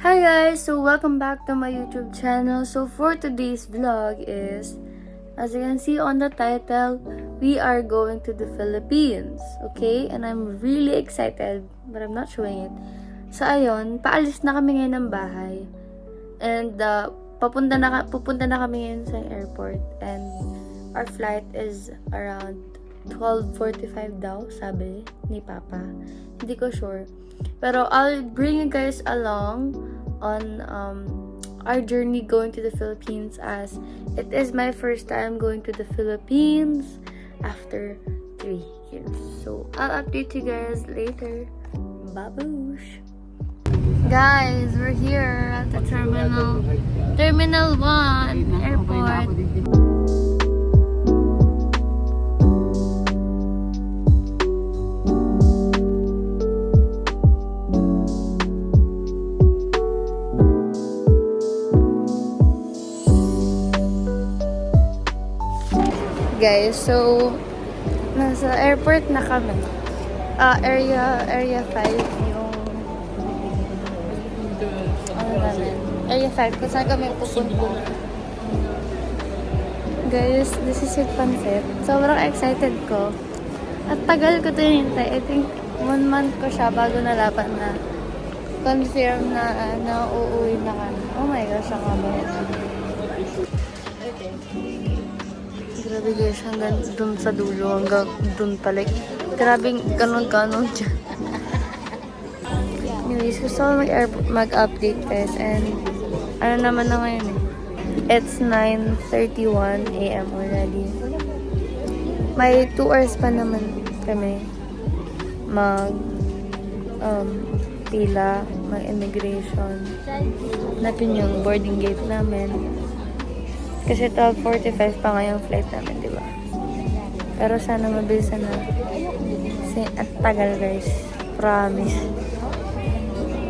Hi guys, so welcome back to my YouTube channel. So for today's vlog is, as you can see on the title, we are going to the Philippines. Okay? And I'm really excited, but I'm not showing it. So ayun, paalis na kami ngayon ng bahay. And pupunta na kami ngayon sa airport. And our flight is around 12:45 daw, sabi ni Papa. Hindi ko sure. Pero I'll bring you guys along on our journey going to the Philippines, as it is my first time going to the Philippines after 3 years. So I'll update you guys later. Baboosh! Guys, we're here at the Terminal 1 airport. Guys, so nasa airport na kami. Area 5 yung namin. Area 5 kung saan kami pupunta. Guys, this is with pancit. Sobrang excited ko. At tagal ko ito hinintay. I think 1 month ko siya bago nalaban na confirm na uuwi na kami. Oh my gosh, ang kamay. Okay. Grabe guys, hanggang dun sa dulo, hanggang dun pala. Grabe ganon-ganon dyan. Anyways, gusto ko mag-update guys, and ano naman na ngayon eh. It's 9:31 AM already. May 2 hours pa naman kami pila, mag-immigration. Hanapin yung boarding gate namin. Kasi 12:45 pa nga yung flight namin, di ba? Pero sana mabilisan na. Kasi at tagal guys. Promise.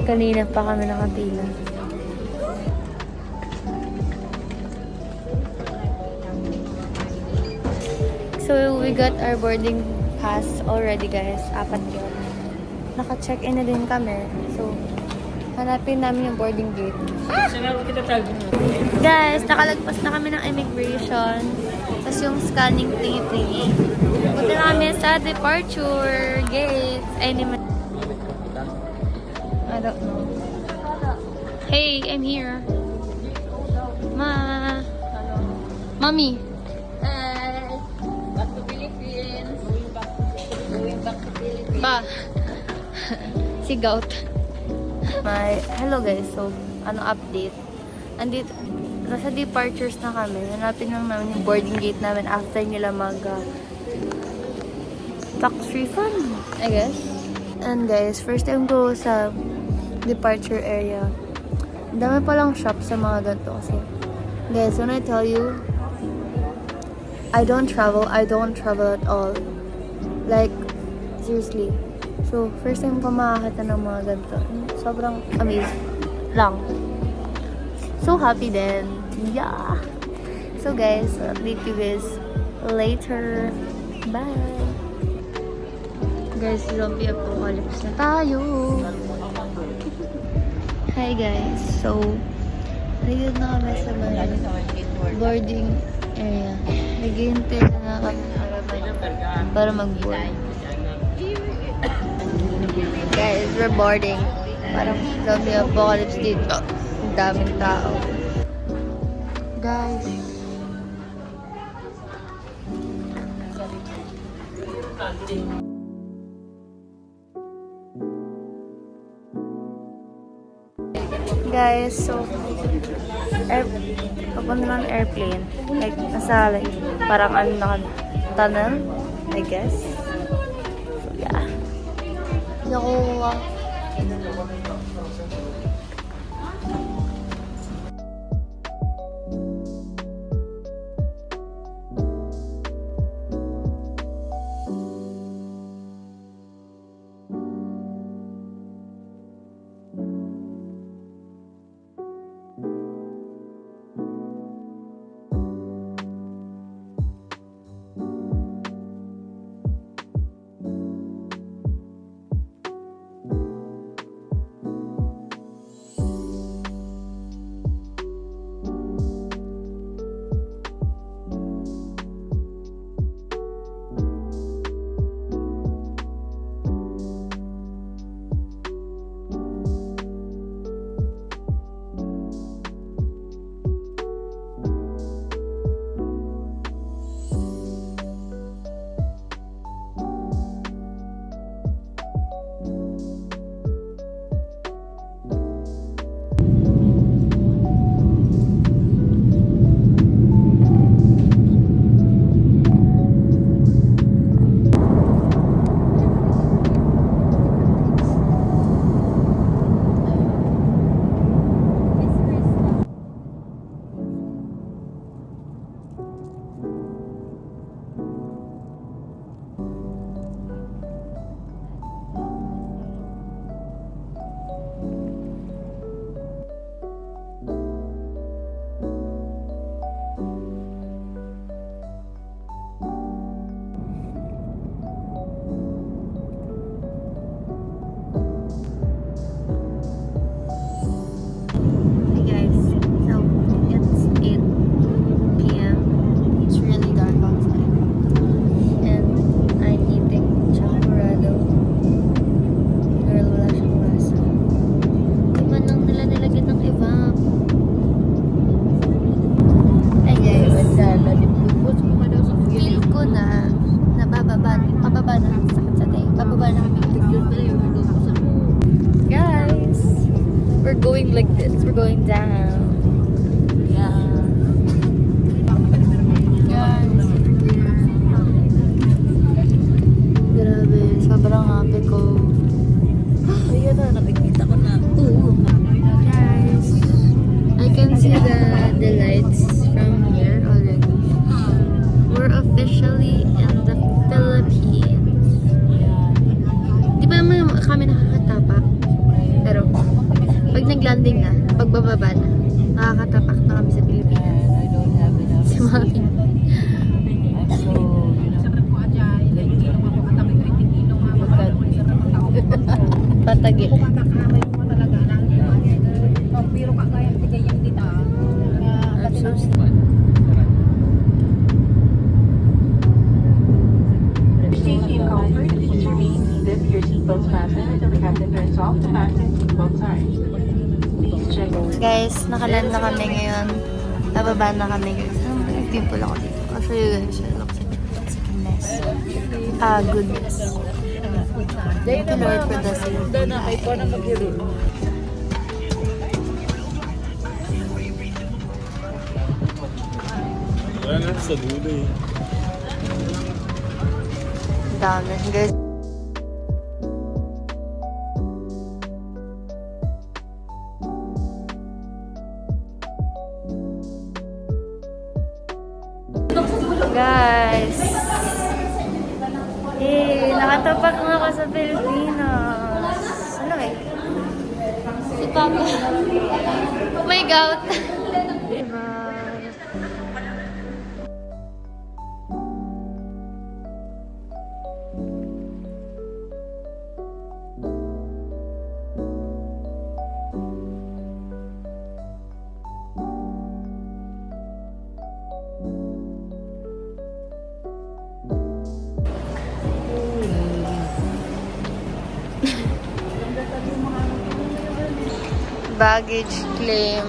Kanina pa kami nakapila. So, we got our boarding pass already guys. 4 yun. Naka-check-in na din kami. So, hanapin namin yung boarding gate. Guys, nakalagpas na kami ng immigration. Tapos yung scanning thingy. Punta na kami sa departure gate. I don't know. Hey, I'm here. Mommy. Back to Philippines. Going back to Philippines. Pa. Si Gout. Hello guys, so ano update? Andito, nasa departures na kami. Hanapin lang namin yung boarding gate namin after nila tax refund, I guess. And guys, first time ko sa departure area. Ang dami palang shop sa mga ganito kasi. Guys, when I tell you, I don't travel at all. Like, seriously. So, first time ko makakita ng mga ganito. Sobrang amazed lang. So happy then. Yeah. So guys, I'll update you guys later. Bye. Guys, zombie apocalypse na tayo. Hi guys. So, nandito na kami sa boarding area. Naghihintay na kami para mag-board. Guys, we're boarding. Parang zombie apocalypse dito. Ang daming tao. Guys. Guys, so papunta ng airplane. Like, nasa like, parang tunnel, I guess. So, yeah. Nakuha. going like this. We're going down. Yeah. Guys. Grabe, sobrang happy ko. Ayun na, nakikita ko na. Ooh. Guys, I can see the lights from here already. We're officially in the Philippines. Di ba naman kami nakakatapak? Pero, pag nag-landing na, pagbababa na, nakakatapak na kami sa Pilipinas. And I don't have enough. Si Mami. I'm so, Patagi. I'm so sad. Safety and comfort, please remain seated with your seatbelts fastened until the captain turns off the fasten seatbelt sign. Please check. Guys, nakaland na kami ngayon. Nababa na kami guys. Nag-pimple ako dito. I'll show you guys. It looks like it's a mess. Goodness. Thank you Lord for the safety. Doon na, ikaw na mag-hero. Wala na sa dulo eh. Dami. Guys, guys. Nakatapak na ako sa Pilipinas. Ano eh? Si Papa. May gout. Diba? Baggage claim.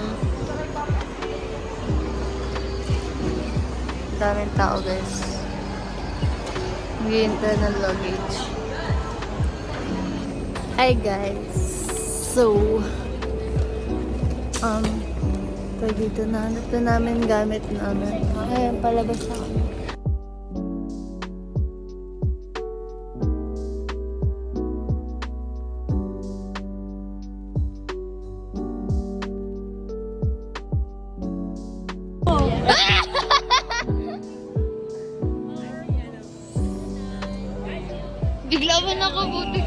Daming tao guys. Maghihintay ng luggage. Hi guys. So, pag dito nahanap na namin gamit namin. Ayan, palabas na kami. Bigla ba nakabutik?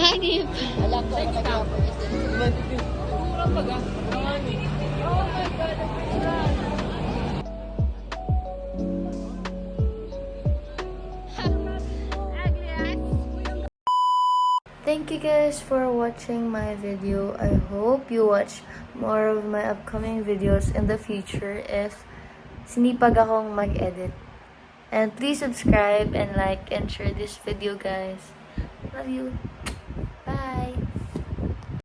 Hanip. Alam ko, Thank you guys for watching my video. I hope you watch more of my upcoming videos in the future if sinipag akong mag-edit. And please subscribe and like and share this video guys. Love you. Bye.